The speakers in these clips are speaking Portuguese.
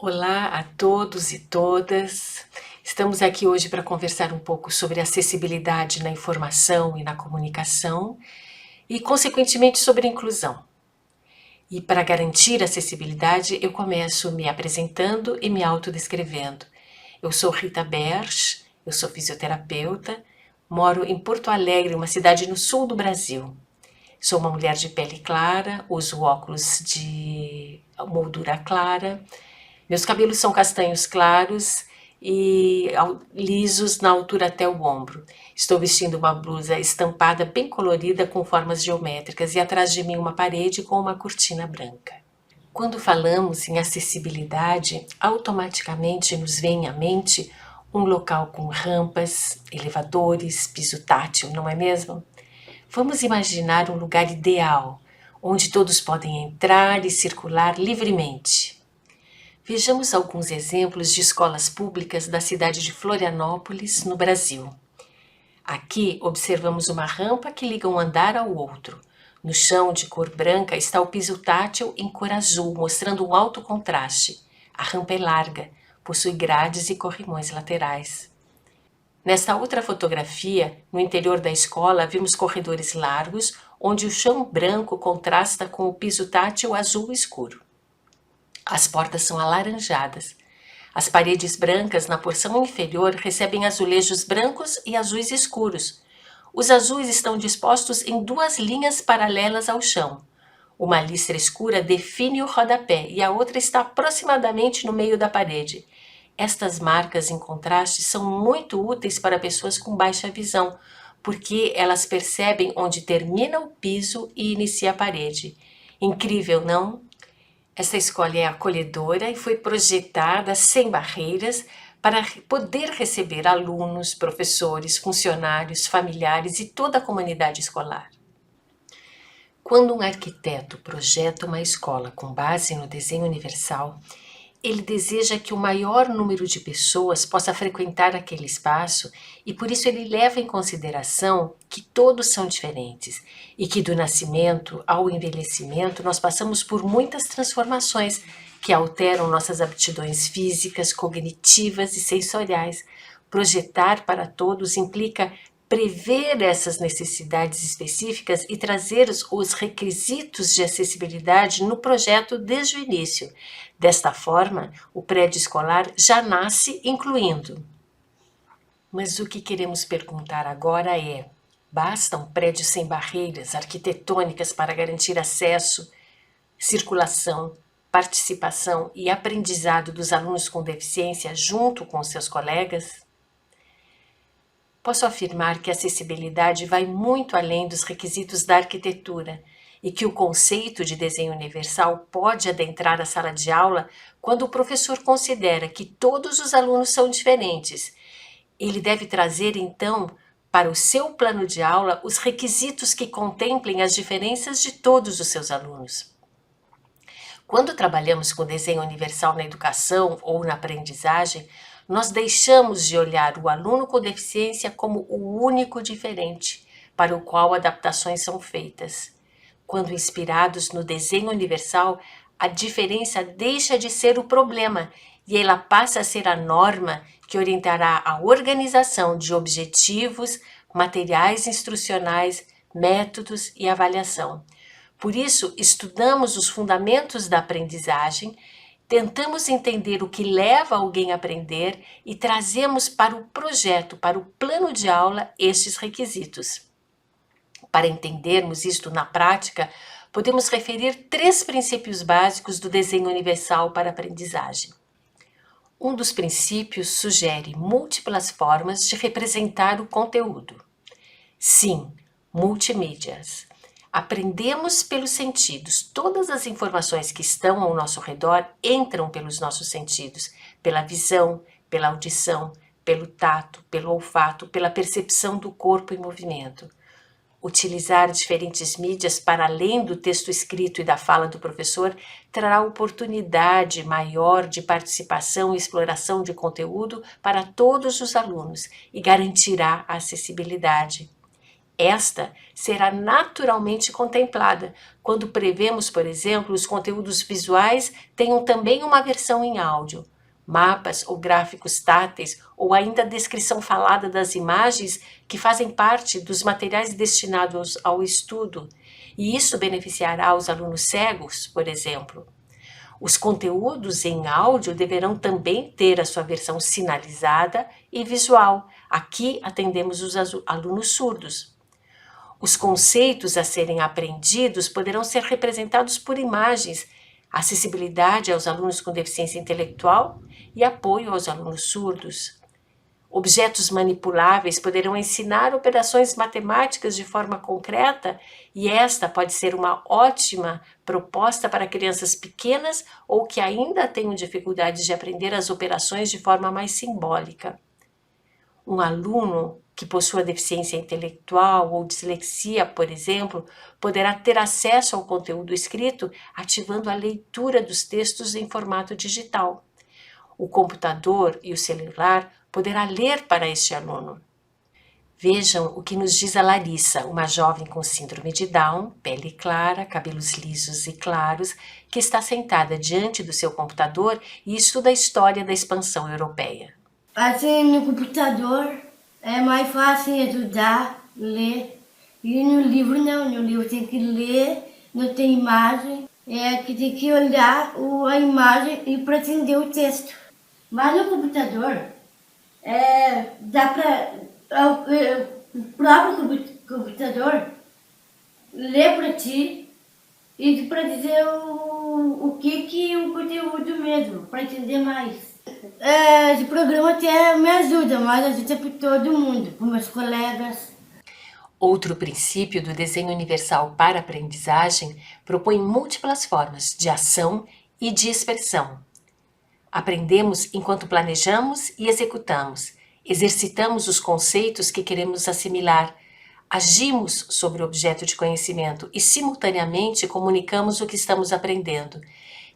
Olá a todos e todas. Estamos aqui hoje para conversar um pouco sobre acessibilidade na informação e na comunicação e, consequentemente, sobre inclusão. E para garantir a acessibilidade, eu começo me apresentando e me autodescrevendo. Eu sou Rita Berch, eu sou fisioterapeuta, moro em Porto Alegre, uma cidade no sul do Brasil. Sou uma mulher de pele clara, uso óculos de moldura clara. Meus cabelos são castanhos claros e lisos na altura até o ombro. Estou vestindo uma blusa estampada bem colorida com formas geométricas e atrás de mim uma parede com uma cortina branca. Quando falamos em acessibilidade, automaticamente nos vem à mente um local com rampas, elevadores, piso tátil, não é mesmo? Vamos imaginar um lugar ideal, onde todos podem entrar e circular livremente. Vejamos alguns exemplos de escolas públicas da cidade de Florianópolis, no Brasil. Aqui observamos uma rampa que liga um andar ao outro. No chão de cor branca está o piso tátil em cor azul, mostrando um alto contraste. A rampa é larga, possui grades e corrimões laterais. Nesta outra fotografia, no interior da escola, vimos corredores largos, onde o chão branco contrasta com o piso tátil azul escuro. As portas são alaranjadas. As paredes brancas na porção inferior recebem azulejos brancos e azuis escuros. Os azuis estão dispostos em duas linhas paralelas ao chão. Uma listra escura define o rodapé e a outra está aproximadamente no meio da parede. Estas marcas em contraste são muito úteis para pessoas com baixa visão, porque elas percebem onde termina o piso e inicia a parede. Incrível, não? Essa escola é acolhedora e foi projetada sem barreiras para poder receber alunos, professores, funcionários, familiares e toda a comunidade escolar. Quando um arquiteto projeta uma escola com base no desenho universal, ele deseja que o maior número de pessoas possa frequentar aquele espaço e por isso ele leva em consideração que todos são diferentes e que do nascimento ao envelhecimento nós passamos por muitas transformações que alteram nossas aptidões físicas, cognitivas e sensoriais. Projetar para todos implica prever essas necessidades específicas e trazer os requisitos de acessibilidade no projeto desde o início. Desta forma, o prédio escolar já nasce incluindo. Mas o que queremos perguntar agora é: basta um prédio sem barreiras arquitetônicas para garantir acesso, circulação, participação e aprendizado dos alunos com deficiência junto com seus colegas? Posso afirmar que a acessibilidade vai muito além dos requisitos da arquitetura e que o conceito de desenho universal pode adentrar a sala de aula quando o professor considera que todos os alunos são diferentes. Ele deve trazer, então, para o seu plano de aula os requisitos que contemplem as diferenças de todos os seus alunos. Quando trabalhamos com desenho universal na educação ou na aprendizagem, nós deixamos de olhar o aluno com deficiência como o único diferente, para o qual adaptações são feitas. Quando inspirados no desenho universal, a diferença deixa de ser o problema e ela passa a ser a norma que orientará a organização de objetivos, materiais instrucionais, métodos e avaliação. Por isso, estudamos os fundamentos da aprendizagem, tentamos entender o que leva alguém a aprender e trazemos para o projeto, para o plano de aula, estes requisitos. Para entendermos isto na prática, podemos referir 3 princípios básicos do desenho universal para a aprendizagem. Um dos princípios sugere múltiplas formas de representar o conteúdo. Sim, multimídias. Aprendemos pelos sentidos. Todas as informações que estão ao nosso redor entram pelos nossos sentidos, pela visão, pela audição, pelo tato, pelo olfato, pela percepção do corpo em movimento. Utilizar diferentes mídias para além do texto escrito e da fala do professor trará oportunidade maior de participação e exploração de conteúdo para todos os alunos e garantirá a acessibilidade. Esta será naturalmente contemplada quando prevemos, por exemplo, os conteúdos visuais tenham também uma versão em áudio. Mapas ou gráficos táteis, ou ainda a descrição falada das imagens que fazem parte dos materiais destinados ao estudo, e isso beneficiará os alunos cegos, por exemplo. Os conteúdos em áudio deverão também ter a sua versão sinalizada e visual. Aqui atendemos os alunos surdos. Os conceitos a serem aprendidos poderão ser representados por imagens, acessibilidade aos alunos com deficiência intelectual e apoio aos alunos surdos. Objetos manipuláveis poderão ensinar operações matemáticas de forma concreta, e esta pode ser uma ótima proposta para crianças pequenas ou que ainda tenham dificuldades de aprender as operações de forma mais simbólica. Um aluno que possua deficiência intelectual ou dislexia, por exemplo, poderá ter acesso ao conteúdo escrito ativando a leitura dos textos em formato digital. O computador e o celular poderá ler para este aluno. Vejam o que nos diz a Larissa, uma jovem com síndrome de Down, pele clara, cabelos lisos e claros, que está sentada diante do seu computador e estuda a história da expansão europeia. Assim, no computador é mais fácil estudar, ler. E no livro não, no livro tem que ler, não tem imagem, que tem que olhar a imagem e para entender o texto. Mas no computador, dá para o próprio computador ler para ti e para dizer o que o conteúdo mesmo, para entender mais. Esse programa até me ajuda, mas ajuda para todo mundo, para meus colegas. Outro princípio do desenho universal para aprendizagem propõe múltiplas formas de ação e de expressão. Aprendemos enquanto planejamos e executamos, exercitamos os conceitos que queremos assimilar, agimos sobre o objeto de conhecimento e, simultaneamente, comunicamos o que estamos aprendendo.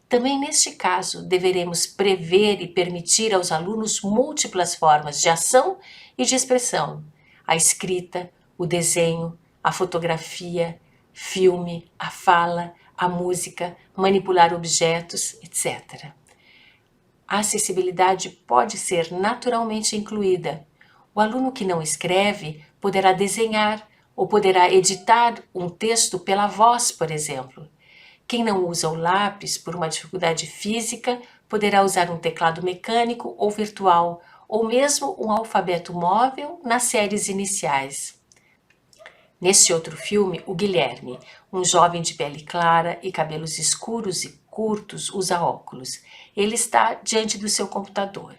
Também neste caso, deveremos prever e permitir aos alunos múltiplas formas de ação e de expressão: a escrita, o desenho, a fotografia, filme, a fala, a música, manipular objetos, etc. A acessibilidade pode ser naturalmente incluída. O aluno que não escreve poderá desenhar ou poderá editar um texto pela voz, por exemplo. Quem não usa o lápis por uma dificuldade física poderá usar um teclado mecânico ou virtual, ou mesmo um alfabeto móvel nas séries iniciais. Neste outro filme, o Guilherme, um jovem de pele clara e cabelos escuros e curtos, usa óculos. Ele está diante do seu computador.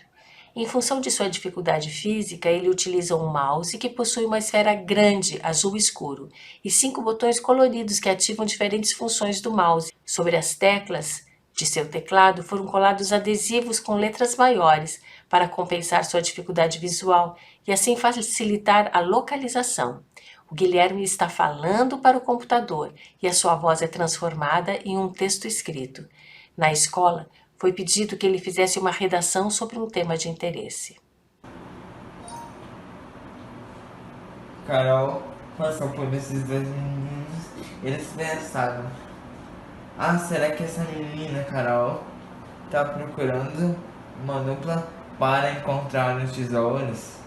Em função de sua dificuldade física, ele utiliza um mouse que possui uma esfera grande, azul escuro, e 5 botões coloridos que ativam diferentes funções do mouse. Sobre as teclas de seu teclado foram colados adesivos com letras maiores para compensar sua dificuldade visual e assim facilitar a localização. O Guilherme está falando para o computador e a sua voz é transformada em um texto escrito. Na escola, foi pedido que ele fizesse uma redação sobre um tema de interesse. Carol passou por esses 2 meninos, eles pensaram: ah, será que essa menina, Carol, tá procurando uma dupla para encontrar os tesouros?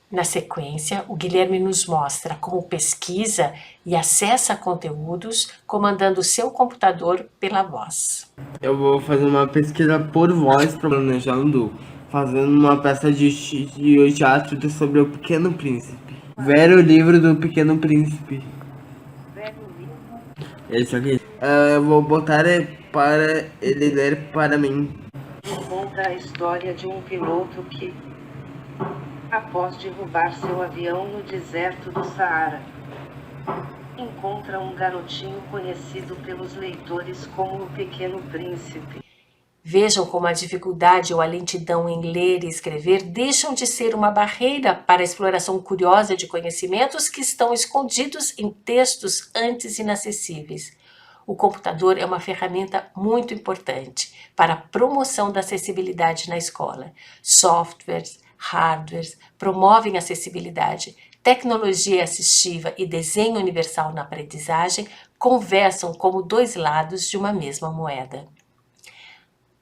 Na sequência, o Guilherme nos mostra como pesquisa e acessa conteúdos comandando o seu computador pela voz. Eu vou fazer uma pesquisa por voz, planejando, fazendo uma peça de teatro sobre o Pequeno Príncipe. Ver o livro do Pequeno Príncipe. Esse aqui. Eu vou botar para ele ler para mim. Conta a história de um piloto que, após derrubar seu avião no deserto do Saara, encontra um garotinho conhecido pelos leitores como o Pequeno Príncipe. Vejam como a dificuldade ou a lentidão em ler e escrever deixam de ser uma barreira para a exploração curiosa de conhecimentos que estão escondidos em textos antes inacessíveis. O computador é uma ferramenta muito importante para a promoção da acessibilidade na escola. Softwares, hardwares promovem a acessibilidade, Tecnologia assistiva e desenho universal na aprendizagem conversam como dois lados de uma mesma moeda.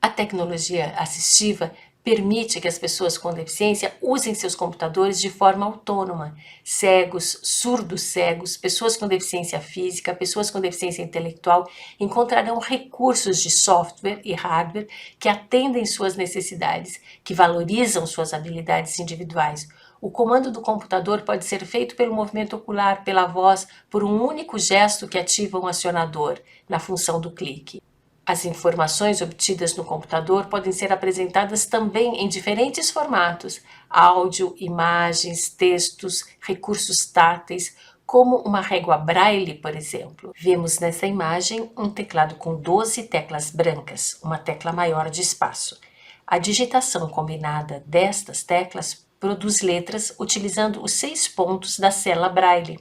A tecnologia assistiva permite que as pessoas com deficiência usem seus computadores de forma autônoma. Cegos, surdos cegos, pessoas com deficiência física, pessoas com deficiência intelectual encontrarão recursos de software e hardware que atendem suas necessidades, que valorizam suas habilidades individuais. O comando do computador pode ser feito pelo movimento ocular, pela voz, por um único gesto que ativa um acionador, na função do clique. As informações obtidas no computador podem ser apresentadas também em diferentes formatos: áudio, imagens, textos, recursos táteis, como uma régua Braille, por exemplo. Vemos nessa imagem um teclado com 12 teclas brancas, uma tecla maior de espaço. A digitação combinada destas teclas produz letras utilizando os 6 pontos da célula Braille.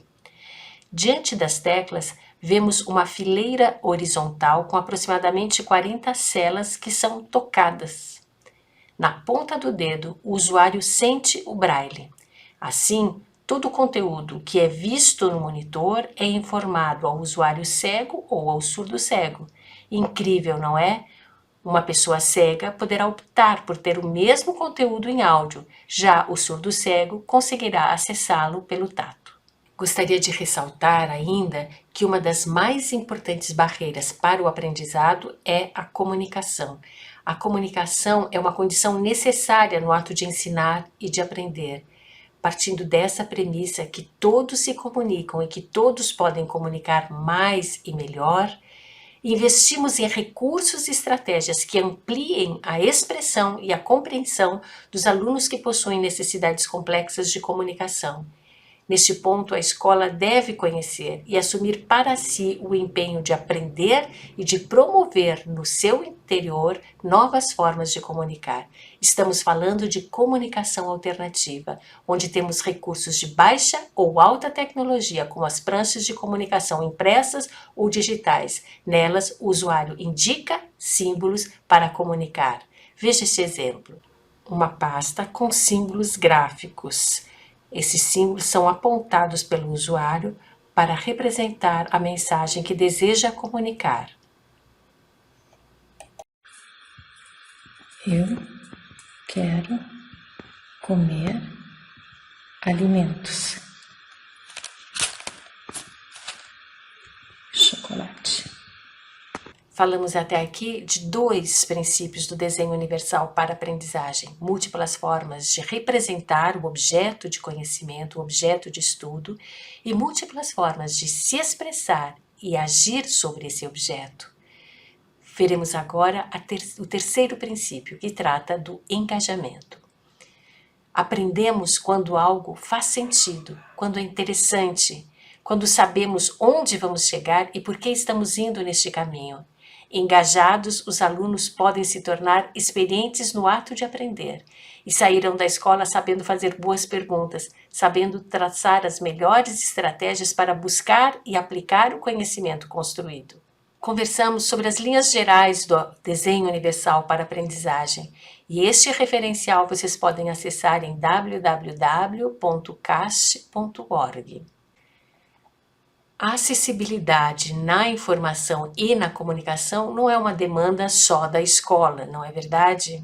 Diante das teclas, vemos uma fileira horizontal com aproximadamente 40 celas que são tocadas. Na ponta do dedo, o usuário sente o braille. Assim, todo o conteúdo que é visto no monitor é informado ao usuário cego ou ao surdo cego. Incrível, não é? Uma pessoa cega poderá optar por ter o mesmo conteúdo em áudio, já o surdo cego conseguirá acessá-lo pelo tato. Gostaria de ressaltar ainda que uma das mais importantes barreiras para o aprendizado é a comunicação. A comunicação é uma condição necessária no ato de ensinar e de aprender. Partindo dessa premissa que todos se comunicam e que todos podem comunicar mais e melhor, investimos em recursos e estratégias que ampliem a expressão e a compreensão dos alunos que possuem necessidades complexas de comunicação. Neste ponto, a escola deve conhecer e assumir para si o empenho de aprender e de promover no seu interior novas formas de comunicar. Estamos falando de comunicação alternativa, onde temos recursos de baixa ou alta tecnologia, como as pranchas de comunicação impressas ou digitais. Nelas, o usuário indica símbolos para comunicar. Veja este exemplo. Uma pasta com símbolos gráficos. Esses símbolos são apontados pelo usuário para representar a mensagem que deseja comunicar. Eu quero comer alimentos. Chocolate. Falamos até aqui de 2 princípios do desenho universal para a aprendizagem: múltiplas formas de representar o objeto de conhecimento, o objeto de estudo, e múltiplas formas de se expressar e agir sobre esse objeto. Veremos agora o terceiro princípio, que trata do engajamento. Aprendemos quando algo faz sentido, quando é interessante, quando sabemos onde vamos chegar e por que estamos indo neste caminho. Engajados, os alunos podem se tornar experientes no ato de aprender e sairão da escola sabendo fazer boas perguntas, sabendo traçar as melhores estratégias para buscar e aplicar o conhecimento construído. Conversamos sobre as linhas gerais do desenho universal para a aprendizagem e este referencial vocês podem acessar em www.cast.org. A acessibilidade na informação e na comunicação não é uma demanda só da escola, não é verdade?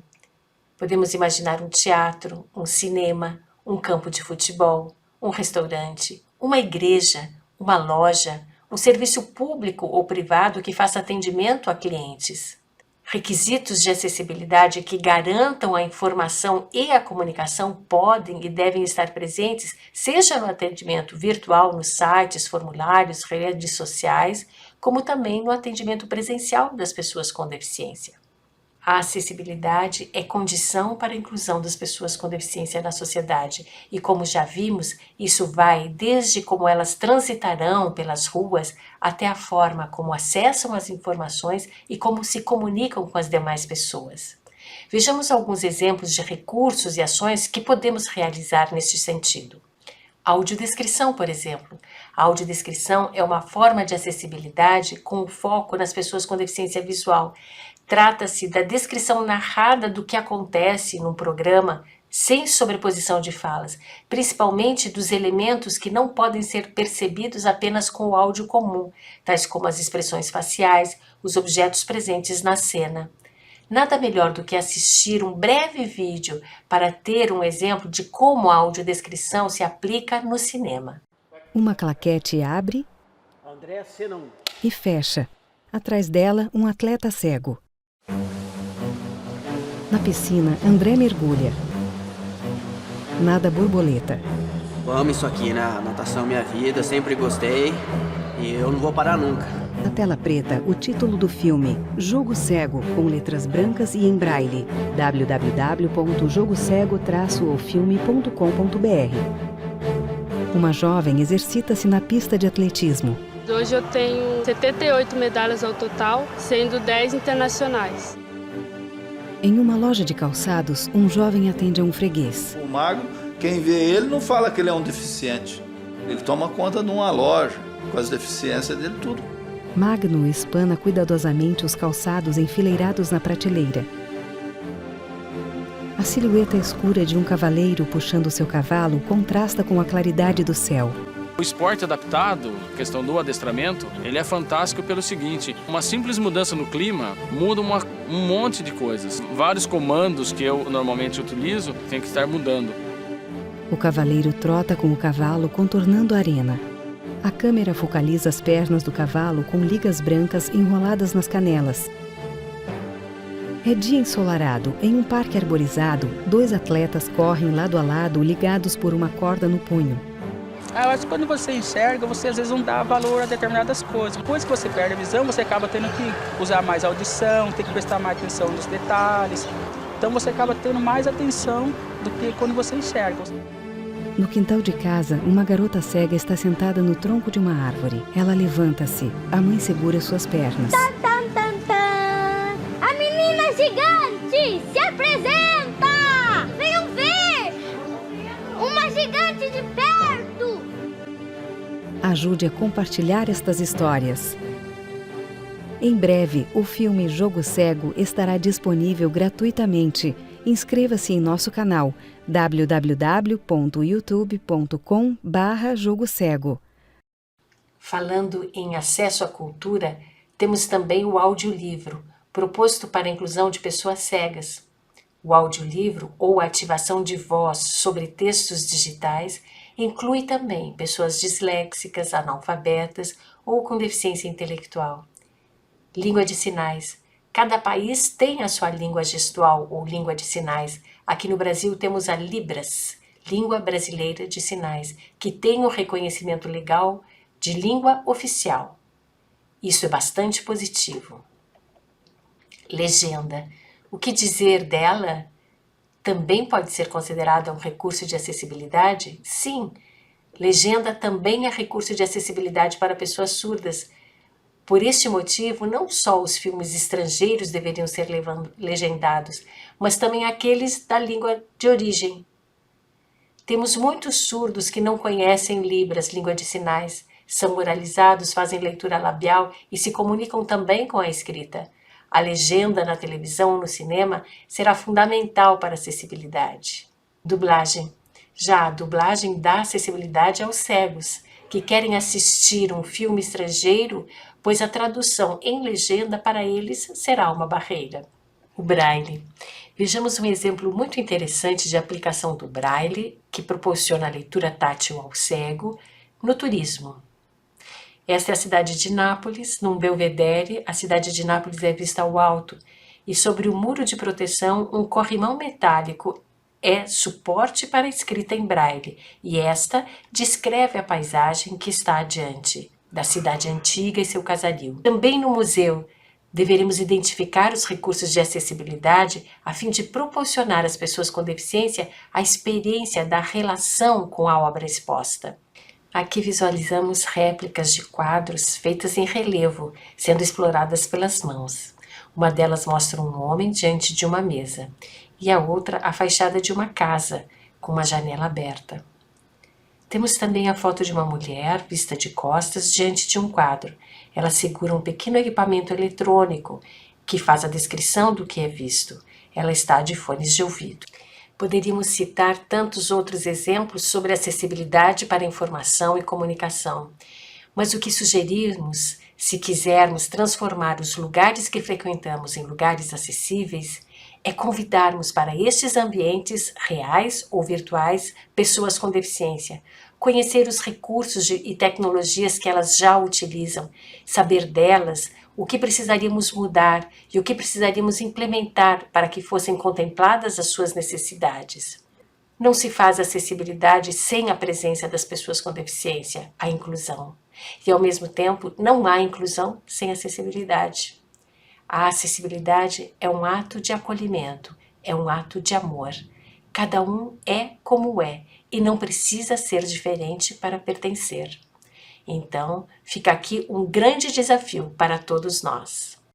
Podemos imaginar um teatro, um cinema, um campo de futebol, um restaurante, uma igreja, uma loja, um serviço público ou privado que faça atendimento a clientes. Requisitos de acessibilidade que garantam a informação e a comunicação podem e devem estar presentes, seja no atendimento virtual, nos sites, formulários, redes sociais, como também no atendimento presencial das pessoas com deficiência. A acessibilidade é condição para a inclusão das pessoas com deficiência na sociedade e, como já vimos, isso vai desde como elas transitarão pelas ruas até a forma como acessam as informações e como se comunicam com as demais pessoas. Vejamos alguns exemplos de recursos e ações que podemos realizar neste sentido. Audiodescrição, por exemplo. A audiodescrição é uma forma de acessibilidade com o foco nas pessoas com deficiência visual. Trata-se da descrição narrada do que acontece num programa sem sobreposição de falas, principalmente dos elementos que não podem ser percebidos apenas com o áudio comum, tais como as expressões faciais, os objetos presentes na cena. Nada melhor do que assistir um breve vídeo para ter um exemplo de como a audiodescrição se aplica no cinema. Uma claquete abre e fecha. Atrás dela, um atleta cego. Na piscina, André mergulha. Nada borboleta. Eu amo isso aqui, né? A natação é minha vida, sempre gostei e eu não vou parar nunca. Na tela preta, o título do filme, Jogo Cego, com letras brancas e em braille. www.jogocego-ofilme.com.br. Uma jovem exercita-se na pista de atletismo. Hoje eu tenho 78 medalhas ao total, sendo 10 internacionais. Em uma loja de calçados, um jovem atende a um freguês. O magro, quem vê ele não fala que ele é um deficiente. Ele toma conta de uma loja, com as deficiências dele, tudo. Magno espana cuidadosamente os calçados enfileirados na prateleira. A silhueta escura de um cavaleiro puxando seu cavalo contrasta com a claridade do céu. O esporte adaptado, questão do adestramento, ele é fantástico pelo seguinte: uma simples mudança no clima muda um monte de coisas. Vários comandos que eu normalmente utilizo tem que estar mudando. O cavaleiro trota com o cavalo contornando a arena. A câmera focaliza as pernas do cavalo com ligas brancas enroladas nas canelas. É dia ensolarado. Em um parque arborizado, 2 atletas correm lado a lado ligados por uma corda no punho. Eu acho que quando você enxerga, você às vezes não dá valor a determinadas coisas. Depois que você perde a visão, você acaba tendo que usar mais a audição, tem que prestar mais atenção nos detalhes. Então você acaba tendo mais atenção do que quando você enxerga. No quintal de casa, uma garota cega está sentada no tronco de uma árvore. Ela levanta-se. A mãe segura suas pernas. Tan, tan, tan, tan. A menina gigante se apresenta! Venham ver! Uma gigante de perto! Ajude a compartilhar estas histórias. Em breve, o filme Jogo Cego estará disponível gratuitamente. Inscreva-se em nosso canal www.youtube.com/jogocego. Falando em acesso à cultura, temos também o audiolivro, proposto para a inclusão de pessoas cegas. O audiolivro, ou ativação de voz sobre textos digitais, inclui também pessoas disléxicas, analfabetas ou com deficiência intelectual. Língua de sinais. Cada país tem a sua língua gestual ou língua de sinais. Aqui no Brasil temos a Libras, Língua Brasileira de Sinais, que tem o reconhecimento legal de língua oficial. Isso é bastante positivo. Legenda. O que dizer dela? Também pode ser considerada um recurso de acessibilidade? Sim, legenda também é recurso de acessibilidade para pessoas surdas. Por este motivo, não só os filmes estrangeiros deveriam ser legendados, mas também aqueles da língua de origem. Temos muitos surdos que não conhecem Libras, língua de sinais, são oralizados, fazem leitura labial e se comunicam também com a escrita. A legenda na televisão ou no cinema será fundamental para a acessibilidade. Dublagem. Já a dublagem dá acessibilidade aos cegos, que querem assistir um filme estrangeiro, pois a tradução em legenda para eles será uma barreira. O Braille. Vejamos um exemplo muito interessante de aplicação do Braille, que proporciona a leitura tátil ao cego, no turismo. Esta é a cidade de Nápoles. Num belvedere, a cidade de Nápoles é vista ao alto e sobre o muro de proteção um corrimão metálico é suporte para a escrita em braille e esta descreve a paisagem que está adiante da cidade antiga e seu casario. Também no museu deveremos identificar os recursos de acessibilidade a fim de proporcionar às pessoas com deficiência a experiência da relação com a obra exposta. Aqui visualizamos réplicas de quadros feitas em relevo, sendo exploradas pelas mãos. Uma delas mostra um homem diante de uma mesa, e a outra a fachada de uma casa, com uma janela aberta. Temos também a foto de uma mulher, vista de costas, diante de um quadro. Ela segura um pequeno equipamento eletrônico, que faz a descrição do que é visto. Ela está de fones de ouvido. Poderíamos citar tantos outros exemplos sobre acessibilidade para informação e comunicação, mas o que sugerimos, se quisermos transformar os lugares que frequentamos em lugares acessíveis, é convidarmos para estes ambientes, reais ou virtuais, pessoas com deficiência, conhecer os recursos e tecnologias que elas já utilizam, saber delas, o que precisaríamos mudar e o que precisaríamos implementar para que fossem contempladas as suas necessidades. Não se faz acessibilidade sem a presença das pessoas com deficiência, a inclusão. E, ao mesmo tempo, não há inclusão sem acessibilidade. A acessibilidade é um ato de acolhimento, é um ato de amor. Cada um é como é e não precisa ser diferente para pertencer. Então, fica aqui um grande desafio para todos nós.